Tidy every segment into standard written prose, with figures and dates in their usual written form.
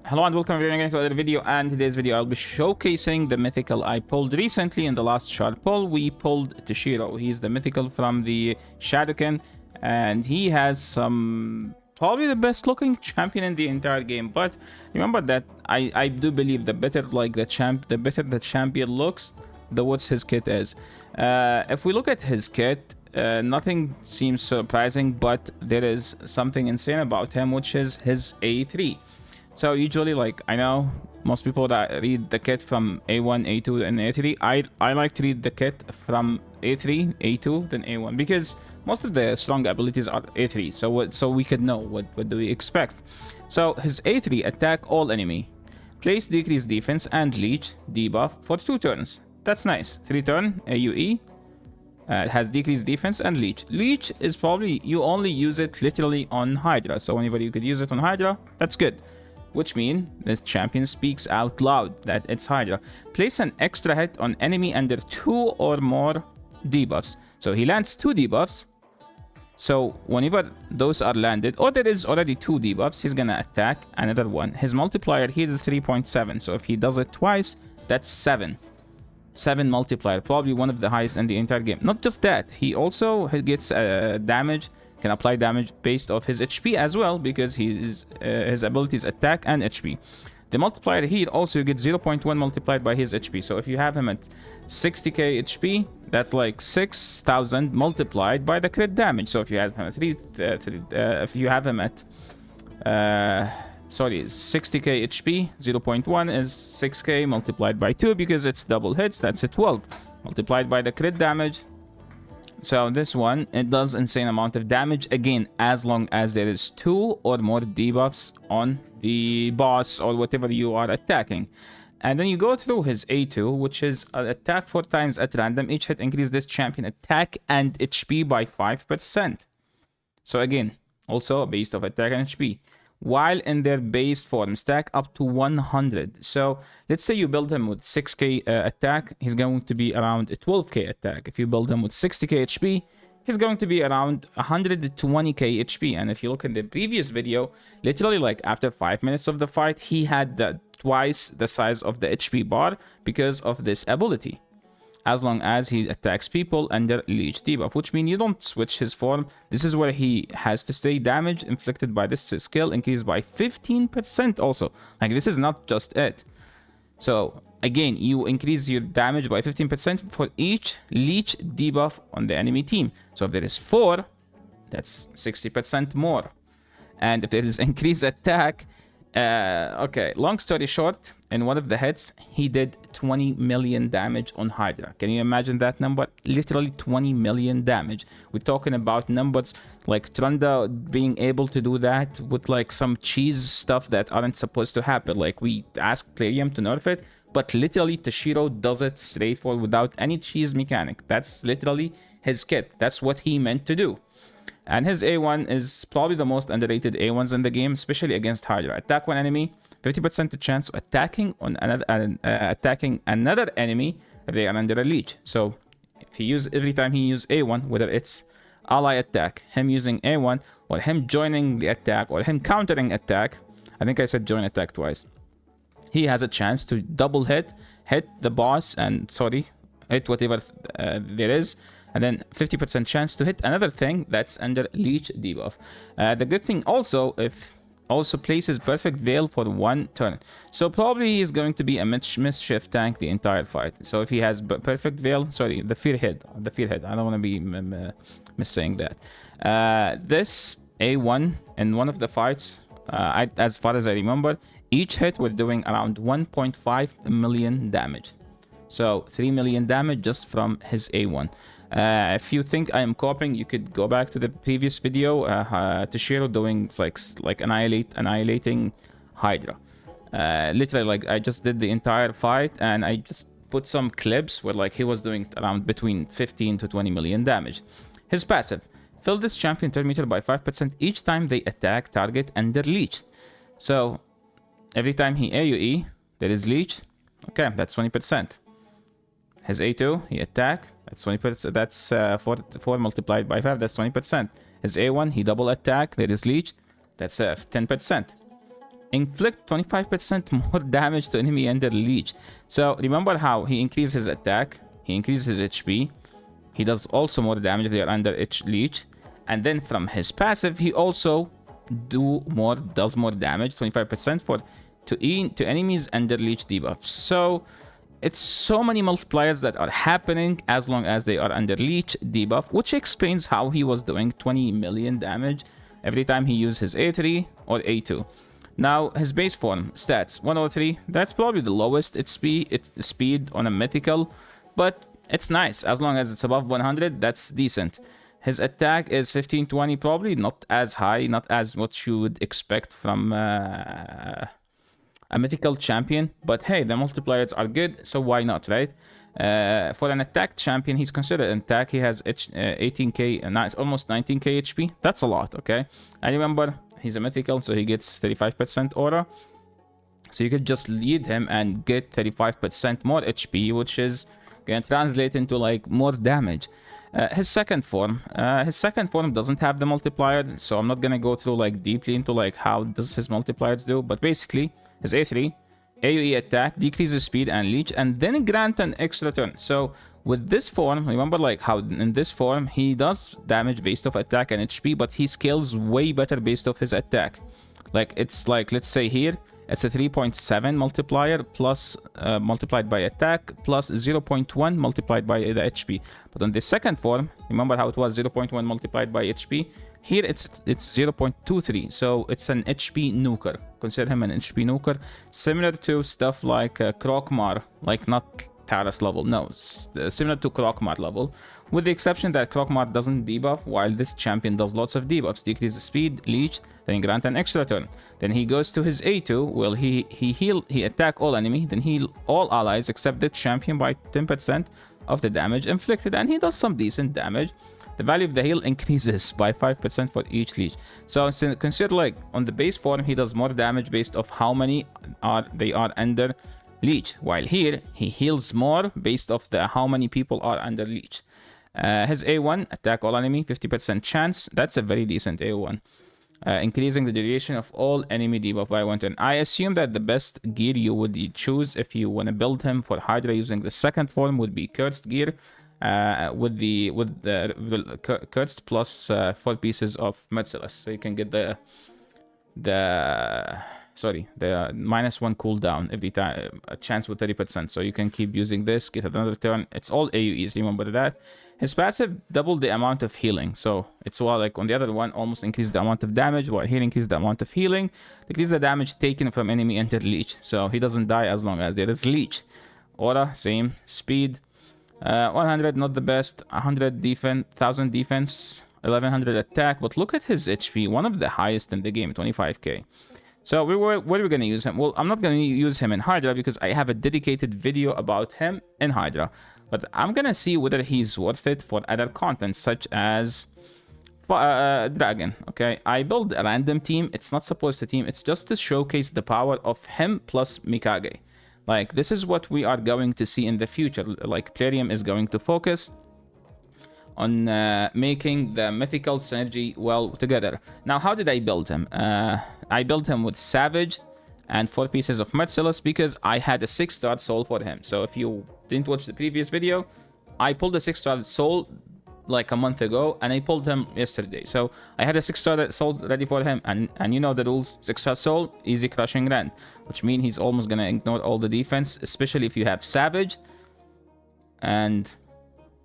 Hello and welcome again to another video, and today's video I'll be showcasing the mythical I pulled recently. In the last shard pull we pulled Toshiro. He's the mythical from the Shadowkin, and he has some probably the best looking champion in the entire game. But remember that I do believe the better the better the champion looks, the worse his kit is. If we look at his kit, nothing seems surprising, but there is something insane about him, which is his A3. So usually, like, I know most people that read the kit from A1, A2, and A3. I like to read the kit from A3, A2, then A1, because most of the strong abilities are A3. So we could know what do we expect. So his A3: attack all enemy, place decreased defense and leech debuff for 2 turns. That's nice. 3 turn AUE. It has decreased defense and leech. Leech is probably, you only use it literally on Hydra. So whenever you could use it on Hydra, that's good. Which means this champion speaks out loud that it's Hydra. Place an extra hit on enemy under 2 or more debuffs. So he lands 2 debuffs. So whenever those are landed, or there is already 2 debuffs, he's gonna attack another one. His multiplier here is 3.7. So if he does it twice, that's 7 multiplier, probably one of the highest in the entire game. Not just that, he also gets damage, can apply damage based off his HP as well, because his abilities attack and HP. The multiplier here also gets 0.1 multiplied by his HP. So if you have him at 60k HP, that's like 6,000 multiplied by the crit damage. So if you have him at 60k HP, 0.1 is 6k multiplied by 2, because it's double hits, that's a 12 multiplied by the crit damage. So this one, it does insane amount of damage, again, as long as there is 2 or more debuffs on the boss or whatever you are attacking. And then you go through his A2, which is attack 4 times at random. Each hit increase this champion attack and HP by 5%. So again, also based off attack and HP. While in their base form, stack up to 100. So let's say you build him with 6k attack, he's going to be around 12k attack. If you build him with 60k HP, he's going to be around 120k HP. And if you look in the previous video, literally like after 5 minutes of the fight, he had twice the size of the HP bar because of this ability. As long as he attacks people under leech debuff, which means you don't switch his form. This is where he has to stay. Damage inflicted by this skill increased by 15% also. Like, this is not just it. So again, you increase your damage by 15% for each leech debuff on the enemy team. So if there is 4, that's 60% more. And if there is increased attack, okay, long story short, in one of the hits, he did 20 million damage on Hydra. Can you imagine that number? Literally 20 million damage. We're talking about numbers like Trunda being able to do that with like some cheese stuff that aren't supposed to happen. Like, we asked Plarium to nerf it, but literally Toshiro does it straightforward without any cheese mechanic. That's literally his kit. That's what he meant to do. And his A1 is probably the most underrated A1s in the game, especially against Hydra. Attack one enemy, 50% chance of attacking another enemy if they are under a leech. So if every time he uses A1, whether it's ally attack, him using A1, or him joining the attack, or him countering attack, I think I said join attack twice, he has a chance to double hit the boss, and hit whatever there is. And then 50% chance to hit another thing that's under leech debuff. The good thing also, if also places perfect veil for 1 turn. So probably he's going to be a mischief tank the entire fight. So if he has perfect veil, the fear head. I don't want to be missaying that. This A1 in one of the fights, as far as I remember, each hit we're doing around 1.5 million damage. So 3 million damage just from his A1. If you think I am copying, you could go back to the previous video, Toshiro doing like annihilating Hydra. Literally, like, I just did the entire fight, and I just put some clips where like he was doing around between 15 to 20 million damage. His passive: fill this champion turn meter by 5% each time they attack target under leech. So every time he AoE, there is leech. Okay, that's 20%. His A2, he attack, that's 20%. That's 4 multiplied by 5, that's 20%. His A1, he double attack, there is leech, that's 10%. inflict 25% more damage to enemy under leech. So remember how he increases his attack, he increases his HP, he does also more damage if they are under leech, and then from his passive he also does more damage, 25% to enemies under leech debuff. So it's so many multipliers that are happening as long as they are under leech debuff, which explains how he was doing 20 million damage every time he used his A3 or A2. Now, his base form, stats, 103. That's probably the lowest its speed on a mythical, but it's nice. As long as it's above 100, that's decent. His attack is 1520, probably not as high, not as what you would expect from a mythical champion. But hey, the multipliers are good, so why not, right? For an attack champion, he's considered an attack. He has 18k, almost 19k HP. That's a lot, okay? And remember, he's a mythical, so he gets 35% aura. So you could just lead him and get 35% more HP, which is gonna translate into like more damage. His second form doesn't have the multiplier, so I'm not gonna go through like deeply into like how does his multipliers do. But basically, his A3, AoE attack, decreases speed and leech, and then grant an extra turn. So with this form, remember like how in this form he does damage based off attack and HP, but he scales way better based off his attack. Like it's like, let's say here, it's a 3.7 multiplier plus multiplied by attack plus 0.1 multiplied by the HP. But on the second form, remember how it was 0.1 multiplied by HP? Here it's 0.23, so it's an HP nuker. Consider him an HP nuker, similar to stuff like Krokmar, like not Taras level, no, similar to Krokmar level, with the exception that Krokmar doesn't debuff, while this champion does lots of debuffs, decreases speed, leech, then grant an extra turn. Then he goes to his A2, well he attack all enemy, then heal all allies except the champion by 10% of the damage inflicted, and he does some decent damage. The value of the heal increases by 5% for each leech. So consider like on the base form, he does more damage based off how many they are under leech, while here he heals more based off the how many people are under leech. His A1, attack all enemy, 50% chance. That's a very decent A1. Increasing the duration of all enemy debuff by 1 turn. I assume that the best gear you would choose if you want to build him for Hydra using the second form would be cursed gear. With the cursed plus 4 pieces of Merciless, so you can get the -1 cooldown every time, a chance with 30%. So you can keep using this, get another turn. It's all AoEs, remember that. His passive doubled the amount of healing, so it's while like on the other one almost increased the amount of damage, while here increased the amount of healing, decrease the damage taken from enemy entered leech. So he doesn't die as long as there is leech. Aura, same. Speed, 100, not the best. 100 defense, 1000 defense, 1100 attack. But look at his HP, one of the highest in the game, 25k. So where are we going to use him? Well, I'm not going to use him in Hydra because I have a dedicated video about him in Hydra. But I'm going to see whether he's worth it for other content, such as Dragon, okay? I build a random team. It's not supposed to team. It's just to showcase the power of him plus Mikage. Like, this is what we are going to see in the future. Like, Plarium is going to focus on making the mythical synergy well together. Now, how did I build him? I built him with Savage and 4 pieces of Merciless because I had a 6-star soul for him. So if you didn't watch the previous video, I pulled a 6-star soul like a month ago, and I pulled him yesterday. So I had a 6-star soul ready for him, and you know the rules. 6-star soul, easy crushing rend, which means he's almost gonna ignore all the defense, especially if you have Savage and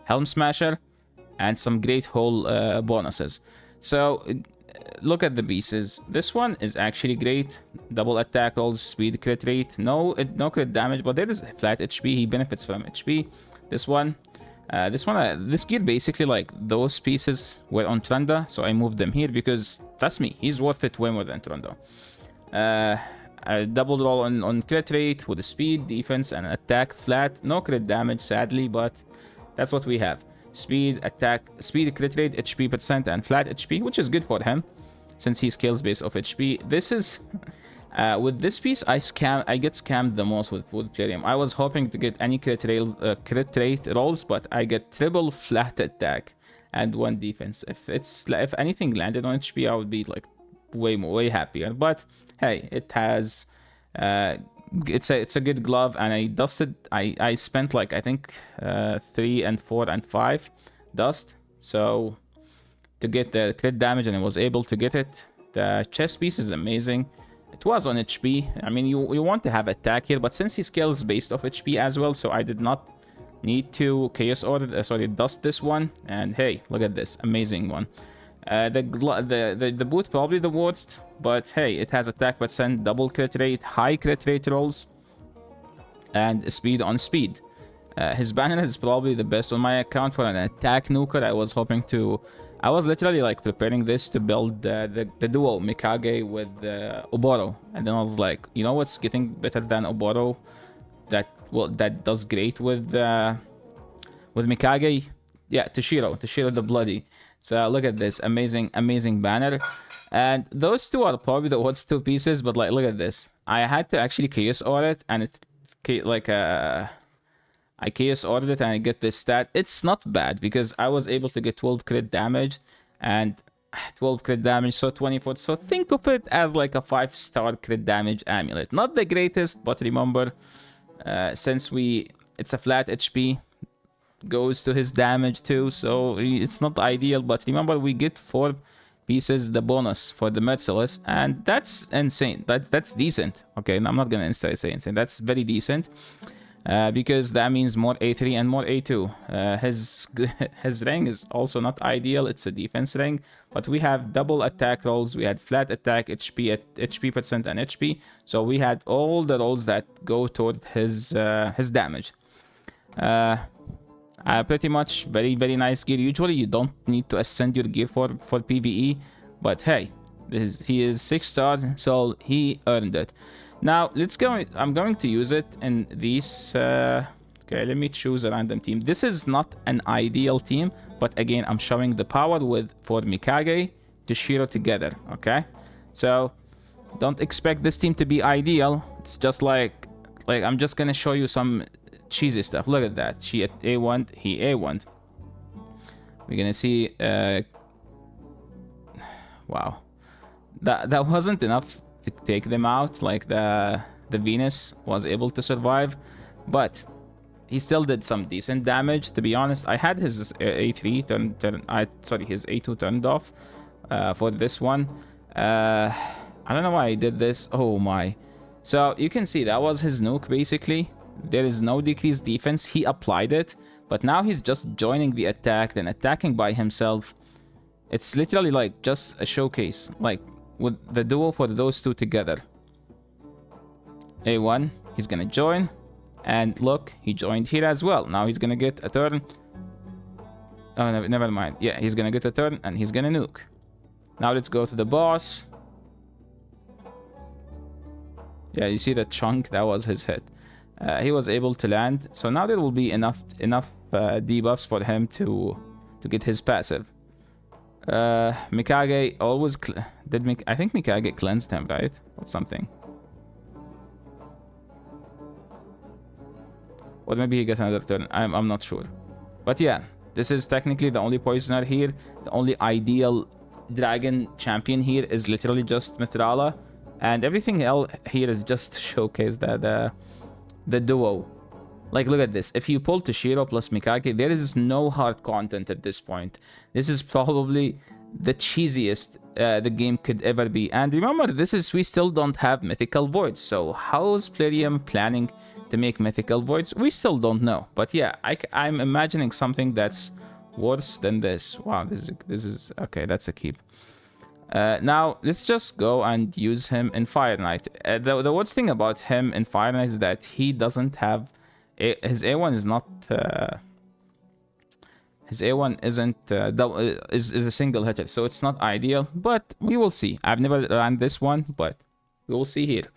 Helm Smasher and some Great Hole bonuses. So look at the pieces. This one is actually great. Double attack rolls, speed, crit rate. No crit damage, but there is flat HP. He benefits from HP. This gear basically, like, those pieces were on Trunda, so I moved them here because that's me. He's worth it way more than Trunda. A double roll on crit rate with the speed, defense, and attack flat. No crit damage, sadly, but that's what we have. Speed, attack, speed, crit rate, HP %, and flat HP, which is good for him since he scales based off HP. This is with this piece I get scammed the most with Plarium. I was hoping to get any crit rate rolls, but I get triple flat attack and 1 defense. If anything landed on HP, I would be like way happier. But hey, it has it's a good glove, and I spent like I think 3 and 4 and 5 dust so to get the crit damage, and I was able to get it. The chest piece is amazing. It was on HP. I mean, you want to have attack here, but since he scales based off HP as well, so I did not need to chaos order, dust this one. And hey, look at this amazing one. The boot probably the worst, but hey, it has attack percent, double crit rate, high crit rate rolls, and speed on speed. His banner is probably the best on my account for an attack nuker. I was literally like preparing this to build the duo Mikage with Oboro, and then I was like, you know what's getting better than Oboro? That does great with Mikage. Yeah, Toshiro the Bloody. So look at this amazing banner, and those two are probably the worst two pieces. But like, look at this. I had to actually chaos order it, and I chaos ordered it and I get this stat. It's not bad because I was able to get 12 crit damage and 12 crit damage, so 24. So think of it as like a 5-star crit damage amulet. Not the greatest, but remember, since it's a flat HP, goes to his damage too, so it's not ideal. But remember, we get 4 pieces the bonus for the Merciless, and that's insane. That's decent. Okay, I'm not gonna say insane. That's very decent. Because that means more A3 and more A2. His ring is also not ideal. It's a defense ring, but we have double attack rolls. We had flat attack, HP percent, and HP. So we had all the rolls that go toward his damage. Pretty much very nice gear. Usually you don't need to ascend your gear for PvE, but hey, he is 6 stars, so he earned it. Now, let's go. I'm going to use it in these. Okay, let me choose a random team. This is not an ideal team, but again, I'm showing the power for Mikage, Toshiro together. Okay, so don't expect this team to be ideal. It's just like I'm just gonna show you some cheesy stuff. Look at that. She at A1, he A1. We're gonna see. Wow, that wasn't enough to take them out. Like the Venus was able to survive, but he still did some decent damage. To be honest, I had his A3 his A2 turned off for this one. I don't know why I did this. Oh my. So you can see that was his nuke basically. There is no decreased defense. He applied it, but now he's just joining the attack, then attacking by himself. It's literally like just a showcase, like with the duo for those two together. A1, he's gonna join, and look, he joined here as well. Now he's gonna get a turn. Oh, no, never mind. Yeah, he's gonna get a turn, and he's gonna nuke. Now let's go to the boss. Yeah, you see that chunk? That was his hit. He was able to land, so now there will be enough debuffs for him to get his passive. Mikage always I think Mikage cleansed him, right? Or something. Or maybe he got another turn. I'm not sure. But yeah, this is technically the only poisoner here. The only ideal dragon champion here is literally just Mithrala. And everything else here is just to showcase the duo. Like, look at this. If you pull Toshiro plus Mikage, there is no hard content at this point. This is probably the cheesiest the game could ever be. And remember, we still don't have mythical voids. So how is Plarium planning to make mythical voids? We still don't know. But yeah, I'm imagining something that's worse than this. Wow, this is okay. That's a keep. Now let's just go and use him in Fire Knight. The worst thing about him in Fire Knight is that he doesn't have his A1 is not his A1 isn't is a single hitter, so it's not ideal, but we will see. I've never ran this one, but we will see here.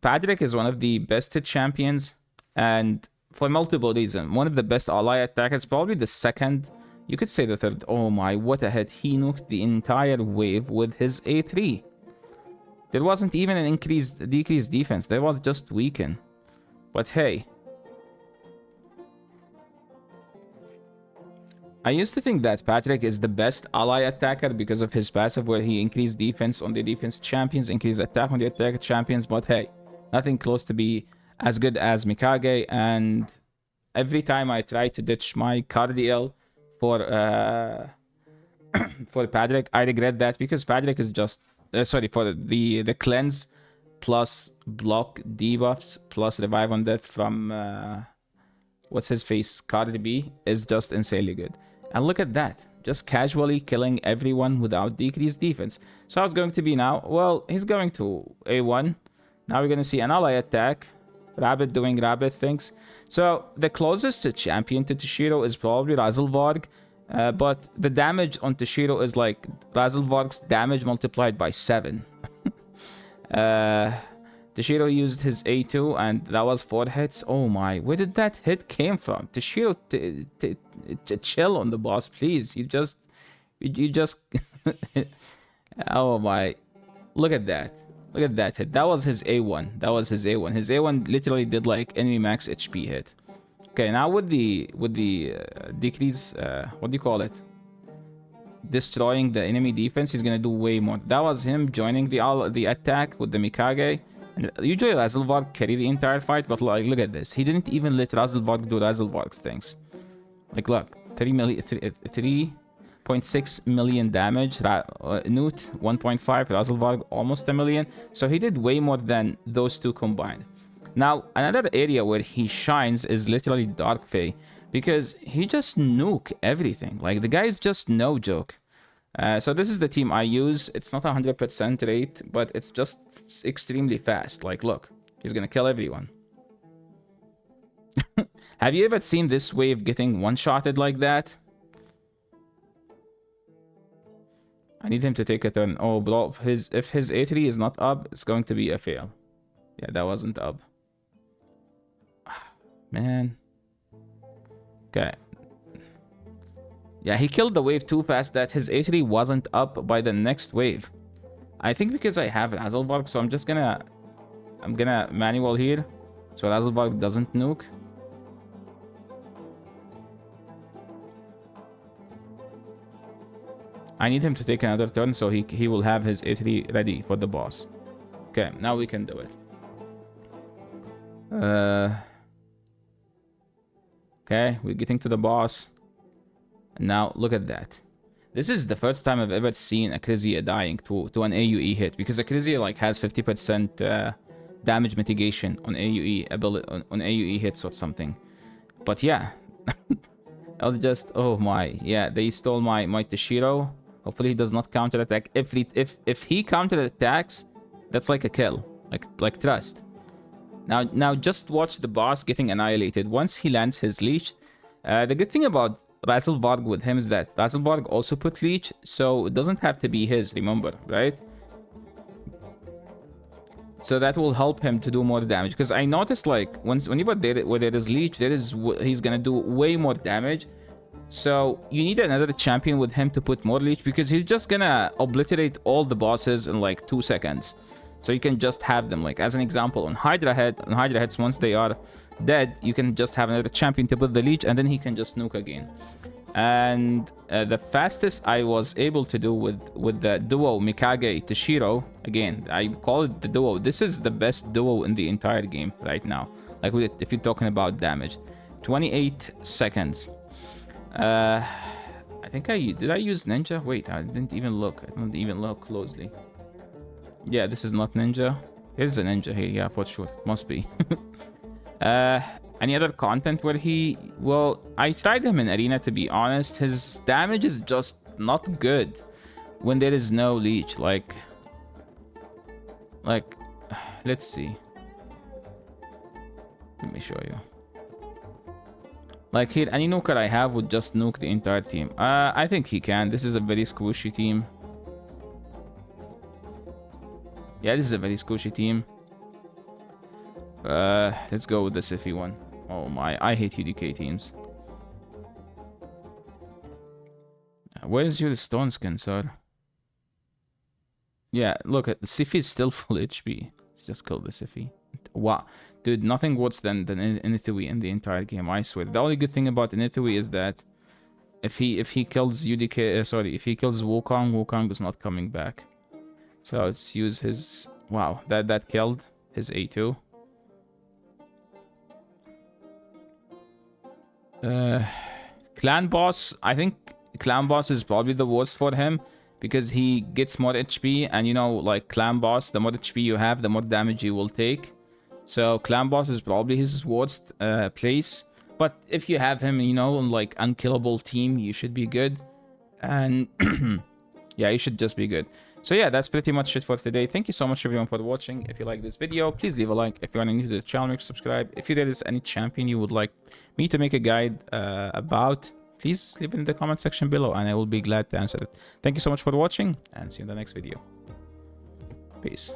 Padrick is one of the best hit champions, and for multiple reasons. One of the best ally attackers, probably the second, you could say the third. Oh my, what a hit. He nuked the entire wave with his A3. There wasn't even an decreased defense. There was just weaken. But hey, I used to think that Patrick is the best ally attacker because of his passive where he increased defense on the defense champions, increased attack on the attack champions, but hey, nothing close to be as good as Mikage. And every time I try to ditch my Cardiel for for Patrick, I regret that because Patrick is just sorry, for the cleanse plus block debuffs plus revive on death from what's his face, Cardi B, is just insanely good. And look at that, just casually killing everyone without decreased defense. So how's going to be now? Well, he's going to A1. Now we're going to see an ally attack. Rabbit doing rabbit things. So the closest to champion to Toshiro is probably Razzlevarg. But the damage on Toshiro is like Razzlevarg's damage multiplied by 7. Toshiro used his A2 and that was 4 hits. Oh my, where did that hit came from? Toshiro, chill on the boss, please. You just oh my, look at that. Look at that hit. That was his A1. That was his A1. His A1 literally did like enemy max HP hit. Okay, now with the decrease, what do you call it? Destroying the enemy defense, he's gonna do way more. That was him joining the attack with the Mikage. And usually Razzlevarg carry the entire fight, but like, look at this. He didn't even let Razzlevarg do Razzlevarg's things. Like, look, 3.6 million damage. Newt 1.5, Razzlevarg almost a million. So he did way more than those two combined. Now, another area where he shines is literally Dark Fae, because he just nuke everything. Like, the guy is just no joke. So this is the team I use. It's not 100% rate, but it's just extremely fast. Like, look, he's gonna kill everyone. Have you ever seen this wave getting one-shotted like that? I need him to take a turn. Oh, bro, if his A3 is not up, it's going to be a fail. Yeah, that wasn't up. Man. Okay. Yeah, he killed the wave too fast that his A3 wasn't up by the next wave. I think because I have Razzlevarg, so I'm gonna manual here, so Razzlevarg doesn't nuke. I need him to take another turn so he will have his A3 ready for the boss. Okay, now we can do it. Okay, we're getting to the boss. Now, look at that. This is the first time I've ever seen Akrisia dying to an AoE hit, because Akrisia like has 50% damage mitigation on AoE on AoE hits or something. But yeah, I was just, oh my, yeah, they stole my Toshiro. Hopefully he does not counterattack. If he counterattacks, that's like a kill, like trust. Now just watch the boss getting annihilated once he lands his leech. The good thing about Razzlevarg with him is that Razzlevarg also put leech, so it doesn't have to be his, remember, right? So that will help him to do more damage, because I noticed like whenever there is leech, he's gonna do way more damage. So you need another champion with him to put more leech, because he's just gonna obliterate all the bosses in like 2 seconds. So you can just have them, like as an example, on Hydra heads, once they are dead, you can just have another champion to put the leech, and then he can just nuke again. And the fastest I was able to do with the duo Mikage Toshiro, again, I call it the duo. This is the best duo in the entire game right now. Like if you're talking about damage, 28 seconds. I think did I use ninja? Wait, I didn't even look. I didn't even look closely. Yeah, this is not ninja. There's a ninja here, yeah, for sure. Must be. Any other content where well, I tried him in arena, to be honest. His damage is just not good when there is no leech. Like, let's see. Let me show you. Like here, any nuker I have would just nuke the entire team. I think he can. This is a very squishy team. Yeah, this is a very squishy team. Let's go with the Siffy one. Oh my, I hate UDK teams. Where's your stone skin, sir? Yeah, look, at the Siffy is still full HP. Let's just kill the Siffy. Wow. Dude, nothing worse than Inithui in the entire game, I swear. The only good thing about Inithui is that if he kills UDK, sorry, if he kills Wukong is not coming back. So let's use his. Wow, that killed his A2. Clan boss. I think clan boss is probably the worst for him because he gets more HP, and you know, like clan boss, the more HP you have, the more damage you will take. So clan boss is probably his worst place. But if you have him, you know, on like unkillable team, you should be good. And yeah, you should just be good. So yeah, that's pretty much it for today. Thank you so much everyone for watching. If you like this video, please leave a like. If you are new to the channel, make sure to subscribe. If there is any champion you would like me to make a guide about, please leave it in the comment section below and I will be glad to answer it. Thank you so much for watching and see you in the next video. Peace.